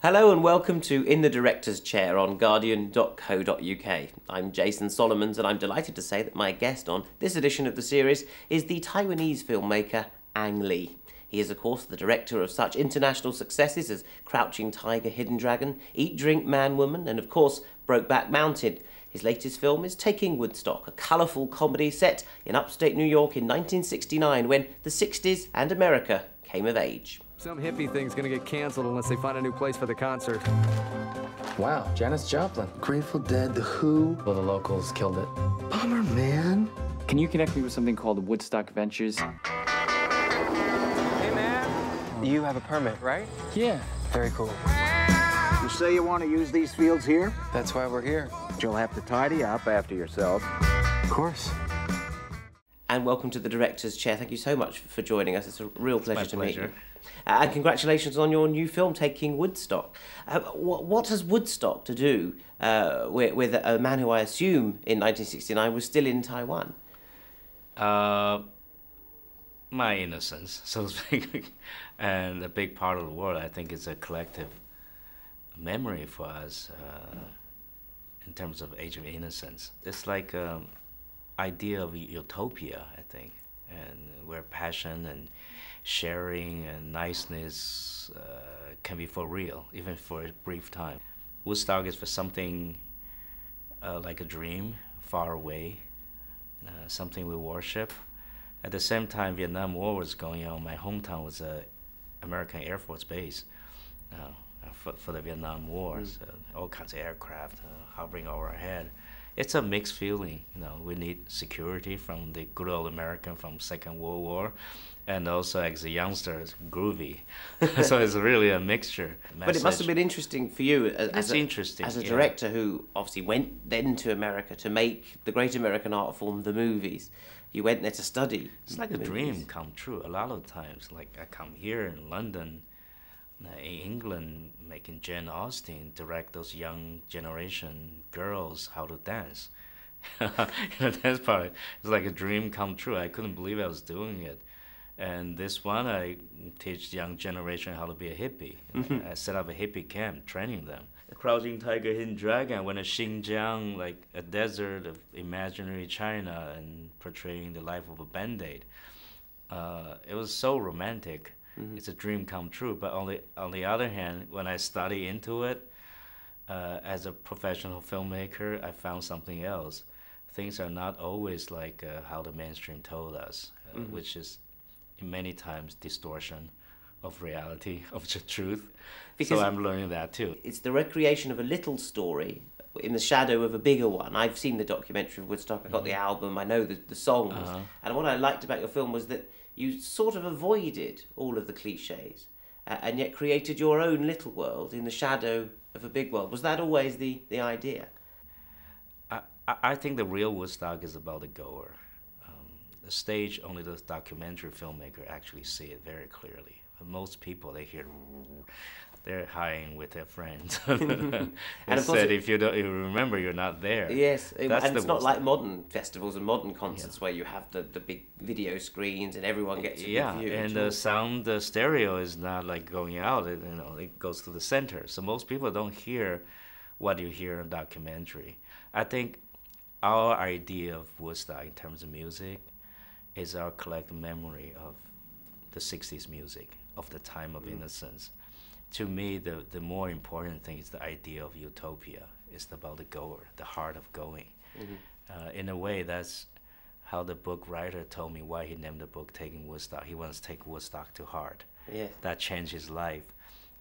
Hello and welcome to In the Director's Chair on Guardian.co.uk. I'm Jason Solomons and I'm delighted to say that my guest on this edition of the series is the Taiwanese filmmaker Ang Lee. He is of course the director of such international successes as Crouching Tiger, Hidden Dragon, Eat, Drink, Man, Woman and of course Brokeback Mountain. His latest film is Taking Woodstock, a colourful comedy set in upstate New York in 1969 when the 60s and America came of age. Some hippie thing's gonna get canceled unless they find a new place for the concert. Wow, Janis Joplin. Grateful Dead, The Who. Well, the locals killed it. Bummer, man. Can you connect me with something called Woodstock Ventures? Hey, man. You have a permit, right? Yeah. Very cool. You say you want to use these fields here? That's why we're here. You'll have to tidy up after yourself. Of course. And welcome to the Director's Chair. Thank you so much for joining us. It's a real pleasure to meet you. pleasure. And congratulations on your new film, Taking Woodstock. What has Woodstock to do with a man who I assume in 1969 was still in Taiwan? My innocence, so to speak, and a big part of the world, I think, is a collective memory for us in terms of age of innocence. It's like an idea of utopia, I think, and where passion and sharing and niceness can be for real, even for a brief time. Woodstock is for something like a dream, far away, something we worship. At the same time, Vietnam War was going on. My hometown was a American Air Force base for the Vietnam War. So all kinds of aircraft hovering over our head. It's a mixed feeling. We need security from the good old American from Second World War, and also as a youngster, it's groovy. So it's really a mixture. But it must have been interesting for you as a director who obviously went then to America to make the great American art form, the movies. You went there to study. It's like a dream come true. A lot of times, like I come here in London, in England, making Jane Austen direct those young generation girls how to dance. That's part. It's like a dream come true. I couldn't believe I was doing it. And this one, I teach young generation how to be a hippie. I set up a hippie camp, training them. Crouching Tiger, Hidden Dragon, I went to Xinjiang, like a desert of imaginary China, and portraying the life of a band-aid. It was so romantic. It's a dream come true. But on the other hand, when I study into it, as a professional filmmaker, I found something else. Things are not always like how the mainstream told us, which is many times distortion of reality, of the truth. Because so I'm learning that too. It's the recreation of a little story in the shadow of a bigger one. I've seen the documentary of Woodstock, I got the album, I know the songs. And what I liked about your film was that you sort of avoided all of the cliches and yet created your own little world in the shadow of a big world. Was that always the idea? I think the real Woodstock is about the goer. The stage, only the documentary filmmaker actually see it very clearly. But most people, they hear, they're hiding with their friends. And of course, if you remember, you're not there. Yes, and it's not like modern festivals and modern concerts where you have the big video screens and everyone gets a good view. And the sound, the stereo is not like going out. It goes to the center. So most people don't hear what you hear in documentary. I think our idea of Woodstock in terms of music is our collective memory of the 60s music, of the time of innocence. To me, the more important thing is the idea of utopia. It's about the goer, the heart of going. In a way, that's how the book writer told me why he named the book Taking Woodstock. He wants to take Woodstock to heart. Yes. That changed his life.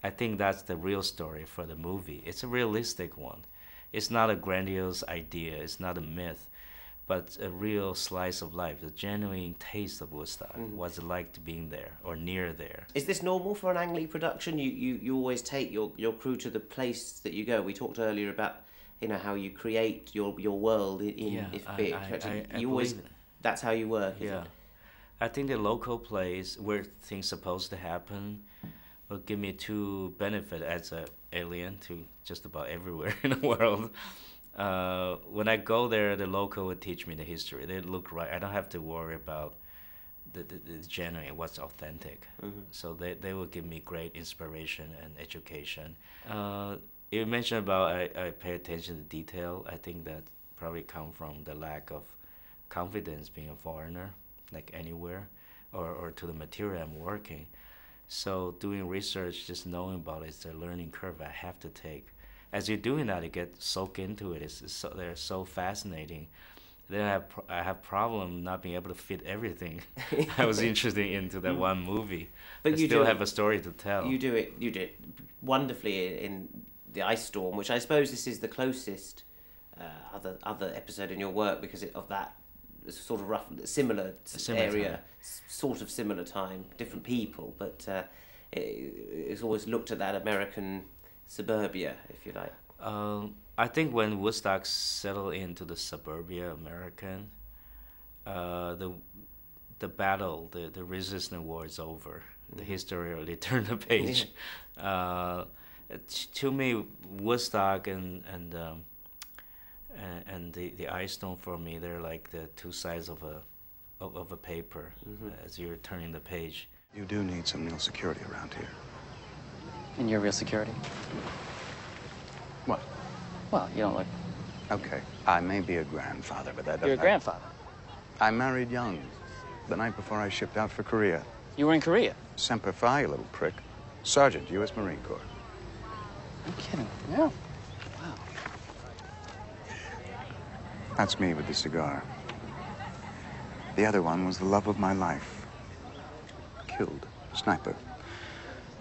I think that's the real story for the movie. It's a realistic one. It's not a grandiose idea. It's not a myth. But a real slice of life, the genuine taste of Woodstock. What's it like to being there or near there? Is this normal for an Ang Lee production? You always take your crew to the place that you go. We talked earlier about how you create your world in that's how you work. Isn't it? I think the local place where things supposed to happen will give me two benefit as an alien to just about everywhere in the world. When I go there, the local would teach me the history. They look right. I don't have to worry about the genuine, what's authentic. So they will give me great inspiration and education. You mentioned about I pay attention to detail. I think that probably come from the lack of confidence being a foreigner, like anywhere, or to the material I'm working. So doing research, just knowing about it, is a learning curve I have to take. As you're doing that, you get soaked into it. They're so fascinating. Then I have problem not being able to fit everything I was interested into that one movie. But I you still do have a story to tell. You do it wonderfully in the Ice Storm, which I suppose this is the closest other episode in your work because of that sort of rough, similar area, time. sort of similar time, different people, but it's always looked at that American suburbia, if you like. I think when Woodstock settled into the suburbia American, the battle, the resistance war is over. The history already turned the page. To me, Woodstock and the Ice Storm for me, they're like the two sides of a paper as you're turning the page. You do need some real security around here. And you're real security? What? Well, you don't look... Okay, I may be a grandfather, but that doesn't... You're a grandfather. I married young, the night before I shipped out for Korea. You were in Korea? Semper Fi, you little prick. Sergeant, U.S. Marine Corps. I'm kidding. Yeah. Wow. That's me with the cigar. The other one was the love of my life. Killed. Sniper.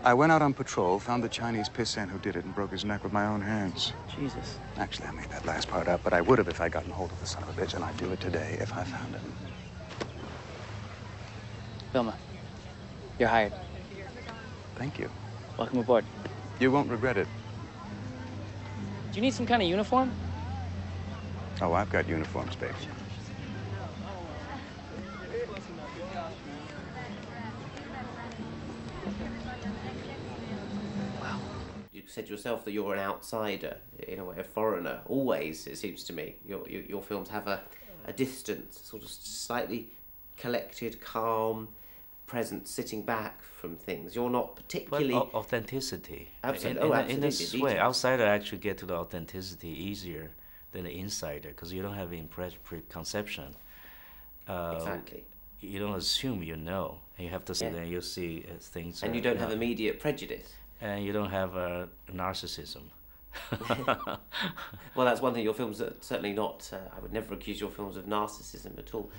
I went out on patrol, found the Chinese pissant who did it, and broke his neck with my own hands. Jesus. Actually, I made that last part up, but I would have if I'd gotten hold of the son of a bitch, and I'd do it today if I found him. Vilma, you're hired. Thank you. Welcome aboard. You won't regret it. Do you need some kind of uniform? Oh, I've got uniforms, baby. You said yourself that you're an outsider, in a way, a foreigner. Always, it seems to me, your films have a distance, sort of slightly collected, calm presence, sitting back from things. You're not particularly... But authenticity. Absolutely. In this way, outsider actually get to the authenticity easier than the insider, because you don't have preconception. Exactly. You don't assume you know, and you have to sit there and you see things. And you don't have immediate prejudice. And you don't have narcissism. Well, that's one thing your films are certainly not. I would never accuse your films of narcissism at all.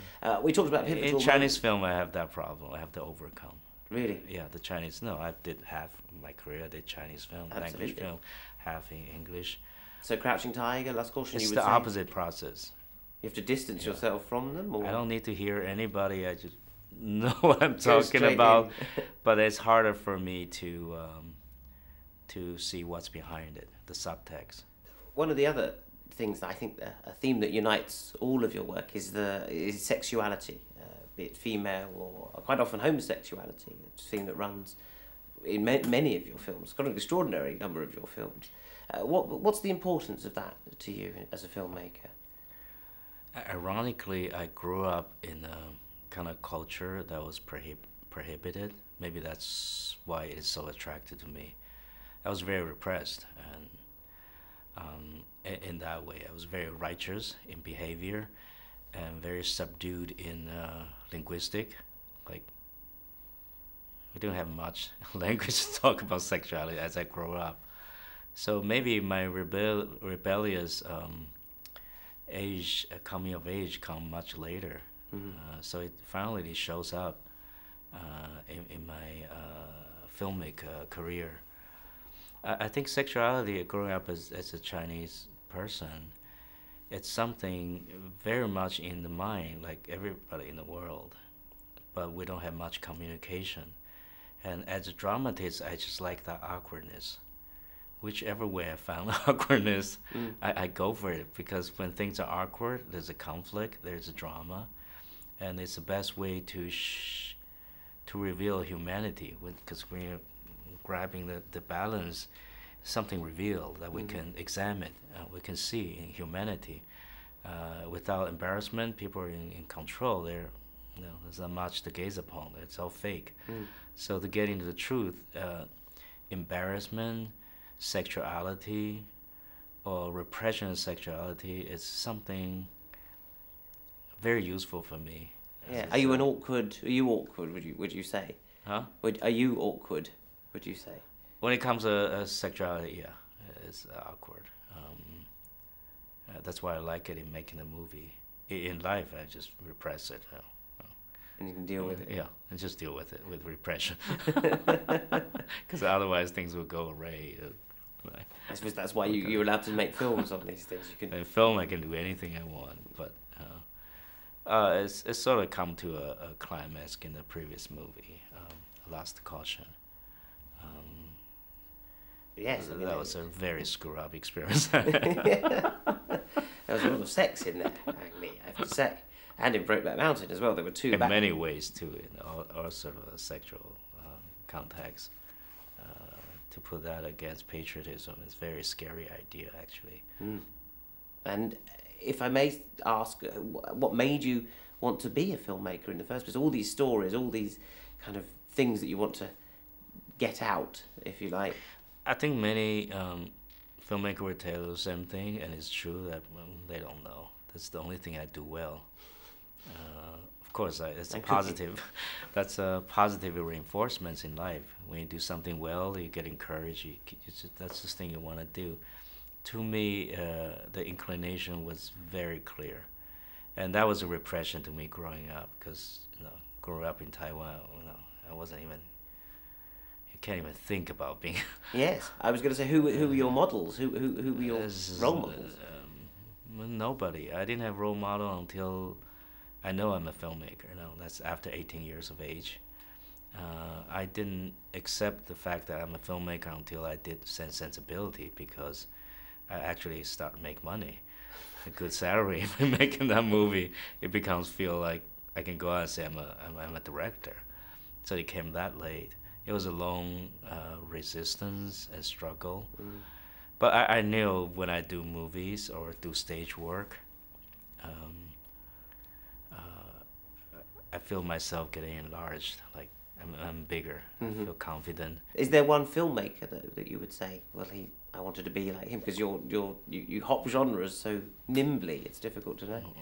We talked about pivotal. In Chinese film, I have that problem. I have to overcome. Really? Yeah, the Chinese. No, I did have my career. I did Chinese film, Absolutely. language film, half in English. So Crouching Tiger, Last Caution. It's you would the say? opposite process. You have to distance yourself from them. Or? I don't need to hear anybody. I just know what I'm talking about. But it's harder for me to see what's behind it, the subtext. One of the other things that I think a theme that unites all of your work is sexuality, be it female or quite often homosexuality. It's a theme that runs in many of your films, quite an extraordinary number of your films. What's the importance of that to you as a filmmaker? Ironically, I grew up in a kind of culture that was prohibited. Maybe that's why it's so attractive to me. I was very repressed, and in that way, I was very righteous in behavior, and very subdued in linguistic. Like, we don't have much language to talk about sexuality as I grow up. So maybe my rebellious coming of age come much later. So it finally shows up in my filmic career. I think sexuality, growing up as a Chinese person, it's something very much in the mind, like everybody in the world, but we don't have much communication. And as a dramatist, I just like that awkwardness. Whichever way I found awkwardness, I go for it, because when things are awkward, there's a conflict, there's a drama, and it's the best way to reveal humanity, because when you're grabbing the balance, something revealed that we can examine, we can see in humanity. Without embarrassment, people are in control. there's not much to gaze upon. It's all fake. So to get into the truth, embarrassment, sexuality, or repression of sexuality is something very useful for me. Yeah. Are you awkward? Would you say? Huh? Are you awkward? Would you say? When it comes to sexuality, yeah, it's awkward. That's why I like it in making a movie. In life, I just repress it. And you can deal with it. Yeah, and just deal with it with repression. Because otherwise, things will go awry. Right. I suppose that's why you're allowed to make films on these things. You can. In film, I can do anything I want, but it's sort of come to a climax in the previous movie, Last Caution. Yes, that was a very screw-up experience. There was a lot of sex in there, I have to say, and in Brokeback Mountain as well. There were two. In many ways too, in all sort of a sexual context. To put that against patriotism is a very scary idea, actually. And if I may ask, what made you want to be a filmmaker in the first place? All these stories, all these kind of things that you want to get out, if you like. I think many filmmakers would tell you the same thing, and it's true that they don't know. That's the only thing I do well. Of course, it's a positive. That's a positive reinforcements in life. When you do something well, you get encouraged. That's the thing you want to do. To me, the inclination was very clear, and that was a repression to me growing up. Because growing up in Taiwan, I wasn't even. Can't even think about being. Yes, I was going to say, who were your models? Who were your role models? Nobody. I didn't have role model until I know I'm a filmmaker. That's after 18 years of age. I didn't accept the fact that I'm a filmmaker until I did Sense Sensibility, because I actually started to make money, a good salary. Making that movie, it becomes feel like I can go out and say I'm a director. So it came that late. It was a long resistance and struggle. But I knew when I do movies or do stage work, I feel myself getting enlarged. Like I'm bigger. I feel confident. Is there one filmmaker that you would say, well, I wanted to be like him? Because you hop genres so nimbly. It's difficult to know.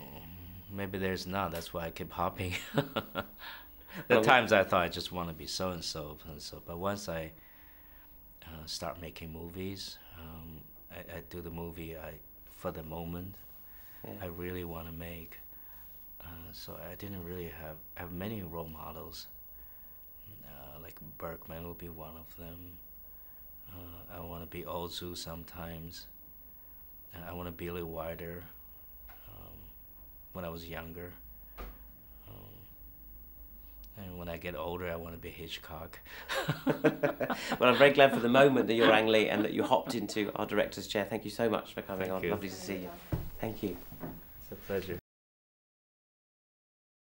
Maybe there's not. That's why I keep hopping. At times I thought I just want to be so and so, but once I start making movies, I do the movie for the moment. Yeah. I really want to make. So I didn't really have many role models. Like Bergman would be one of them. I want to be Ozu sometimes. I want to be Billy Wilder when I was younger. And when I get older, I want to be Hitchcock. Well, I'm very glad for the moment that you're Ang Lee and that you hopped into our director's chair. Thank you so much for coming on. You. Lovely to see you. Thank you. It's a pleasure.